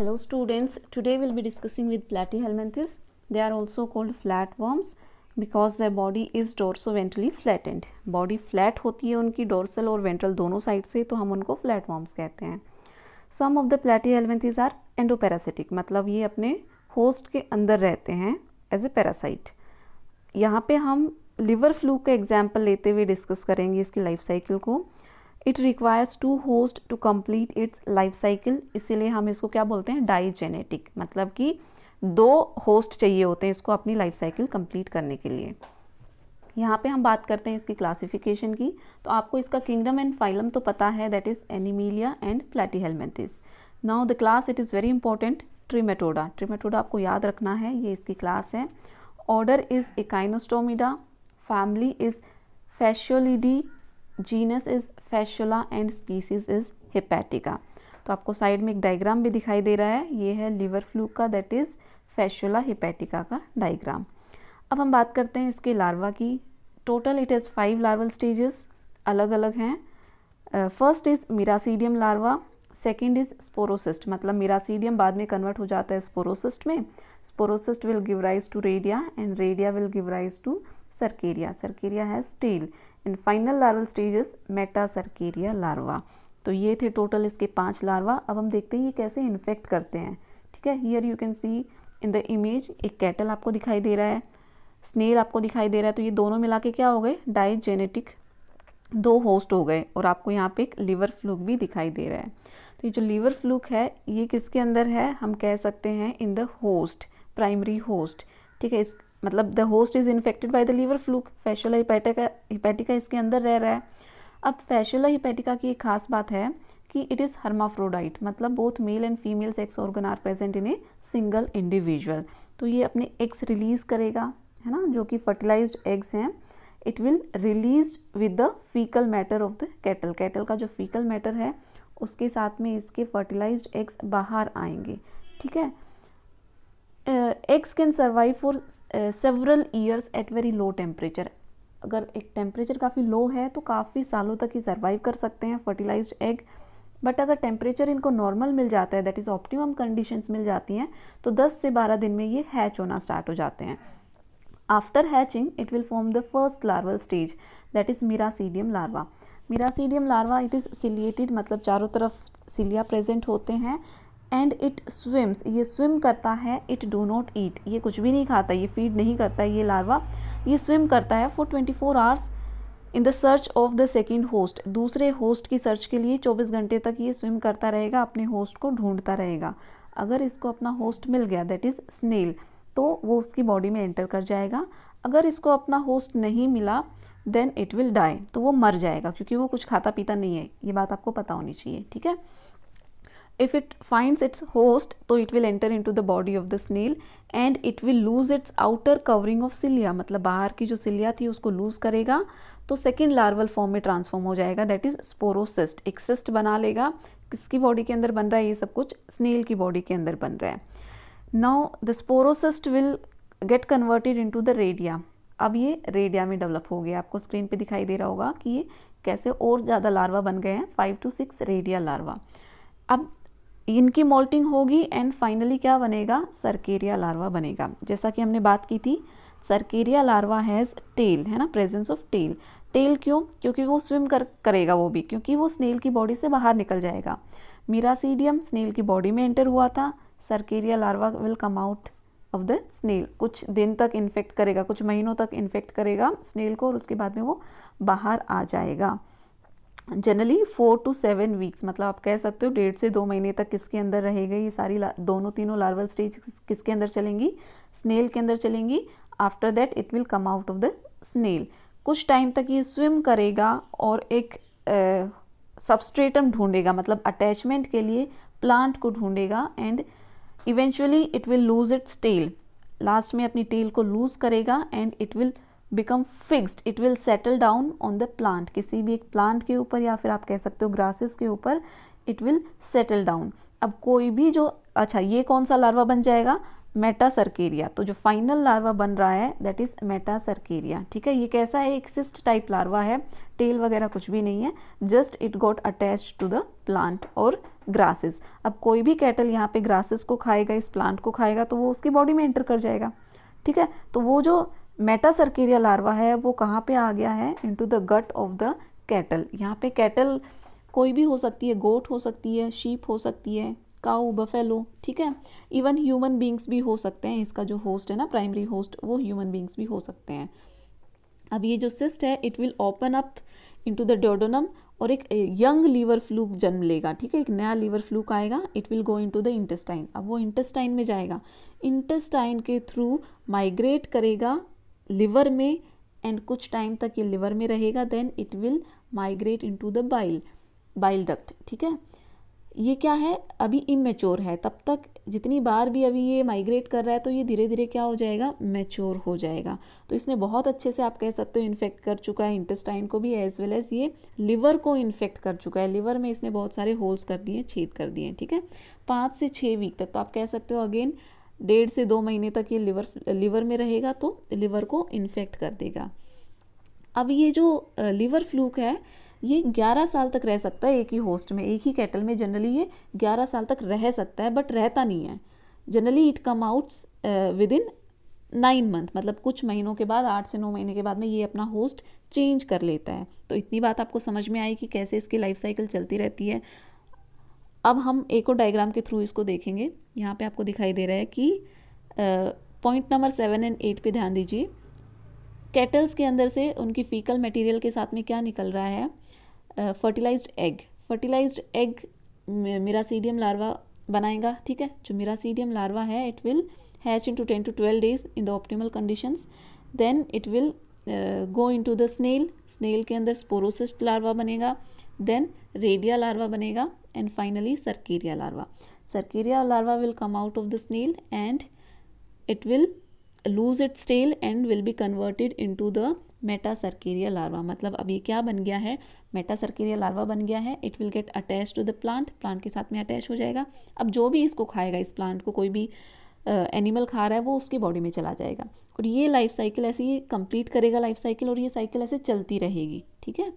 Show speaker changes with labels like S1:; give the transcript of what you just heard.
S1: Hello students, today we'll be discussing with Platyhelminthes. They are also called flatworms because their body is dorsoventrally flattened. Body flat होती है उनकी dorsal और ventral दोनों side से, तो हम उनको flatworms कहते हैं. Some of the Platyhelminthes are endoparasitic, मतलब ये अपने host के अंदर रहते हैं as a parasite. यहाँ पे हम liver fluke का example लेते हुए डिस्कस करेंगे इसकी लाइफ साइकिल को. It requires to host to complete its life cycle, इसीलिए हम इसको क्या बोलते हैं, डाइजेनेटिक, मतलब कि दो होस्ट चाहिए होते हैं इसको अपनी लाइफ साइकिल कंप्लीट करने के लिए. यहाँ पे हम बात करते हैं इसकी क्लासिफिकेशन की. तो आपको इसका किंगडम एंड फाइलम तो पता है, that is Animalia and Platyhelminthes. Now the class it is very important, Trematoda. Trematoda आपको याद रखना है, ये इसकी क्लास है. Order is Echinostomida, family is Fasciolidae, genus is Fasciola and species is hepatica. तो आपको साइड में एक डायग्राम भी दिखाई दे रहा है, ये है लिवर फ्लूक का, दैट इज फैशुला हेपेटिका का डायग्राम. अब हम बात करते हैं इसके लार्वा की. Total it has 5 larval stages, अलग अलग हैं. First is miracidium larva, second is sporocyst, मतलब मिरासीडियम बाद में कन्वर्ट हो जाता है स्पोरोसिस्ट में. Sporocyst will give rise to redia and redia will give rise to cercaria. Cercaria has tail. In final larval stages metacercaria larva. तो ये थे टोटल इसके 5 लार्वा. अब हम देखते हैं ये कैसे इन्फेक्ट करते हैं. ठीक है, here you can see in the image एक कैटल आपको दिखाई दे रहा है, स्नेल आपको दिखाई दे रहा है. तो ये दोनों मिला के क्या हो गए, डाइजेनेटिक 2 होस्ट हो गए. और आपको यहाँ पे एक लिवर फ्लूक भी दिखाई दे रहा है. तो ये जो लिवर फ्लूक है ये किसके अंदर है, हम कह सकते हैं in the host, primary host. ठीक है, इस मतलब the host is infected by the liver fluke. Fasciola hepatica इसके अंदर रह रहा है. अब फैशुला हिपेटिका की एक खास बात है कि इट इज़ हर्माफ्रोडाइट, मतलब both male and female sex organ are present in a single individual. तो ये अपने एग्स रिलीज करेगा, है ना, जो कि फर्टिलाइज्ड एग्स हैं. It will release with the faecal matter of the cattle. Cattle का जो फीकल मैटर है उसके साथ में इसके फर्टिलाइज्ड एग्स बाहर आएंगे. ठीक है, eggs can survive for several years at very low temperature. अगर एक टेम्परेचर काफ़ी लो है तो काफ़ी सालों तक ही सर्वाइव कर सकते हैं फर्टिलाइज्ड एग. बट अगर टेम्परेचर इनको नॉर्मल मिल जाता है, दैट इज़ ऑप्टिमम कंडीशंस मिल जाती हैं, तो 10 से 12 दिन में ये हैच होना स्टार्ट हो जाते हैं. After hatching it will form the first larval stage, that is miracidium larva. Miracidium larva it is ciliated, मतलब चारों तरफ सिलिया प्रेजेंट होते हैं. एंड इट स्विम्स, ये स्विम करता है. इट डू नॉट ईट, ये कुछ भी नहीं खाता, ये फीड नहीं करता है ये लार्वा. ये स्विम करता है for 24 hours in the search of the second host. दूसरे होस्ट की सर्च के लिए 24 घंटे तक ये स्विम करता रहेगा, अपने होस्ट को ढूंढता रहेगा. अगर इसको अपना होस्ट मिल गया, दैट इज़ स्नेल, तो वो उसकी बॉडी में एंटर कर जाएगा. अगर इसको अपना होस्ट नहीं मिला देन इट विल डाई, तो वो मर जाएगा, क्योंकि वो कुछ खाता पीता नहीं है. ये बात आपको पता होनी चाहिए. ठीक है, if it finds its host तो it will enter into the body of the snail and it will lose its outer covering of cilia, मतलब बाहर की जो cilia थी उसको lose करेगा, तो सेकेंड लार्वल फॉर्म में ट्रांसफॉर्म हो जाएगा, दैट इज स्पोरोसिस्ट. एक सिस्ट बना लेगा. किसकी बॉडी के अंदर बन रहा है ये सब कुछ, स्नेल की बॉडी के अंदर बन रहा है. Now the sporocyst will get converted into the redia. अब ये रेडिया में डेवलप हो गया. आपको स्क्रीन पे दिखाई दे रहा होगा कि ये कैसे और ज़्यादा लार्वा बन गए हैं, 5 to 6 रेडिया लार्वा. अब इनकी मोल्टिंग होगी एंड फाइनली क्या बनेगा, सर्केरिया लार्वा बनेगा. जैसा कि हमने बात की थी, सर्केरिया लार्वा हैज़ टेल, है ना, प्रेजेंस ऑफ टेल. टेल क्यों, क्योंकि वो स्विम करेगा वो भी, क्योंकि वो स्नेल की बॉडी से बाहर निकल जाएगा. मिरासीडियम स्नेल की बॉडी में एंटर हुआ था. Cercaria larva will come out of the snail. कुछ दिन तक इन्फेक्ट करेगा, कुछ महीनों तक इन्फेक्ट करेगा स्नेल को, और उसके बाद में वो बाहर आ जाएगा. जनरली 4 to 7 वीक्स, मतलब आप कह सकते हो 1.5 से 2 महीने तक किसके अंदर रहेगा ये सारी तीनों लार्वल स्टेज किसके अंदर चलेंगी, स्नेल के अंदर चलेंगी. After that it will come out of the snail. कुछ टाइम तक ये स्विम करेगा और एक सबस्ट्रेटम ढूंढेगा, मतलब अटैचमेंट के लिए प्लांट को ढूंढेगा. And eventually it will lose its tail. Last में अपनी टेल को लूज करेगा and it will become fixed, it will settle down on the plant. किसी भी एक प्लांट के ऊपर या फिर आप कह सकते हो ग्रासेस के ऊपर इट विल सेटल डाउन. अब कोई भी जो, अच्छा ये कौन सा लार्वा बन जाएगा, मेटासर्केरिया। तो जो फाइनल लार्वा बन रहा है दैट इज मेटासर्केरिया। ठीक है, ये कैसा है, एक सिस्ट टाइप लार्वा है, टेल वगैरह कुछ भी नहीं है, just it got attached to the plant और ग्रासेस। अब कोई भी कैटल यहाँ पे ग्रासेस को खाएगा, इस प्लांट को खाएगा, तो वो उसकी बॉडी में एंटर कर जाएगा। ठीक है, तो वो जो मेटासर्केरिया लार्वा है वो कहाँ पे आ गया है, into the gut of the cattle. यहाँ पे कैटल कोई भी हो सकती है, गोट हो सकती है, शीप हो सकती है, काऊ, बफेलो, ठीक है, इवन ह्यूमन बींग्स भी हो सकते हैं। इसका जो होस्ट है ना, प्राइमरी होस्ट, वो ह्यूमन बींग्स भी हो सकते हैं। अब ये जो सिस्ट है it will open up into the duodenum और एक यंग लीवर फ्लूक जन्म लेगा। ठीक है, एक नया लीवर फ्लूक आएगा, it will go into the intestine. अब वो इंटेस्टाइन में जाएगा, इंटेस्टाइन के थ्रू माइग्रेट करेगा लिवर में, एंड कुछ टाइम तक ये लिवर में रहेगा, then it will migrate into the bile duct. ठीक है, ये क्या है, अभी इमेच्योर है, तब तक जितनी बार भी अभी ये माइग्रेट कर रहा है तो ये धीरे धीरे क्या हो जाएगा, मैच्योर हो जाएगा। तो इसने बहुत अच्छे से आप कह सकते हो इन्फेक्ट कर चुका है इंटेस्टाइन को भी, एज वेल एज ये लिवर को इन्फेक्ट कर चुका है। लिवर में इसने बहुत सारे होल्स कर दिए, छेद कर दिए। ठीक है, 5 से 6 वीक तक, तो आप कह सकते हो अगेन 1.5 से 2 महीने तक ये लिवर में रहेगा, तो लिवर को इन्फेक्ट कर देगा। अब ये जो लिवर फ्लूक है ये 11 साल तक रह सकता है एक ही होस्ट में, एक ही कैटल में। जनरली ये 11 साल तक रह सकता है, बट रहता नहीं है। Generally it come outs with in 9 month, मतलब कुछ महीनों के बाद, 8 से 9 महीने के बाद में ये अपना होस्ट चेंज कर लेता है। तो इतनी बात आपको समझ में आई कि कैसे इसकी लाइफ साइकिल चलती रहती है। अब हम एक और डायग्राम के थ्रू इसको देखेंगे। यहाँ पे आपको दिखाई दे रहा है कि पॉइंट नंबर 7 और 8 पे ध्यान दीजिए। कैटल्स के अंदर से उनकी फीकल मटेरियल के साथ में क्या निकल रहा है, fertilised egg. Fertilised egg miracidium larva बनाएगा। ठीक है, जो मिरासीडियम लार्वा है it will hatch into 10 to 12 days in the optimal conditions, then it will go into the snail. Snail के अंदर स्पोरोसिस्ट लार्वा बनेगा, देन रेडिया लार्वा बनेगा, and finally cercaria larva. Cercaria larva will come out of the snail and it will lose its tail and will be converted into the metacercaria larva. मतलब अब ये क्या बन गया है, metacercaria larva बन गया है। It will get attach to the plant, plant के साथ में अटैच हो जाएगा। अब जो भी इसको खाएगा, इस प्लांट को कोई भी एनिमल खा रहा है, वो उसकी बॉडी में चला जाएगा, और ये लाइफ साइकिल ऐसे ही कंप्लीट करेगा लाइफ साइकिल, और ये साइकिल ऐसे चलती रहेगी। ठीक है।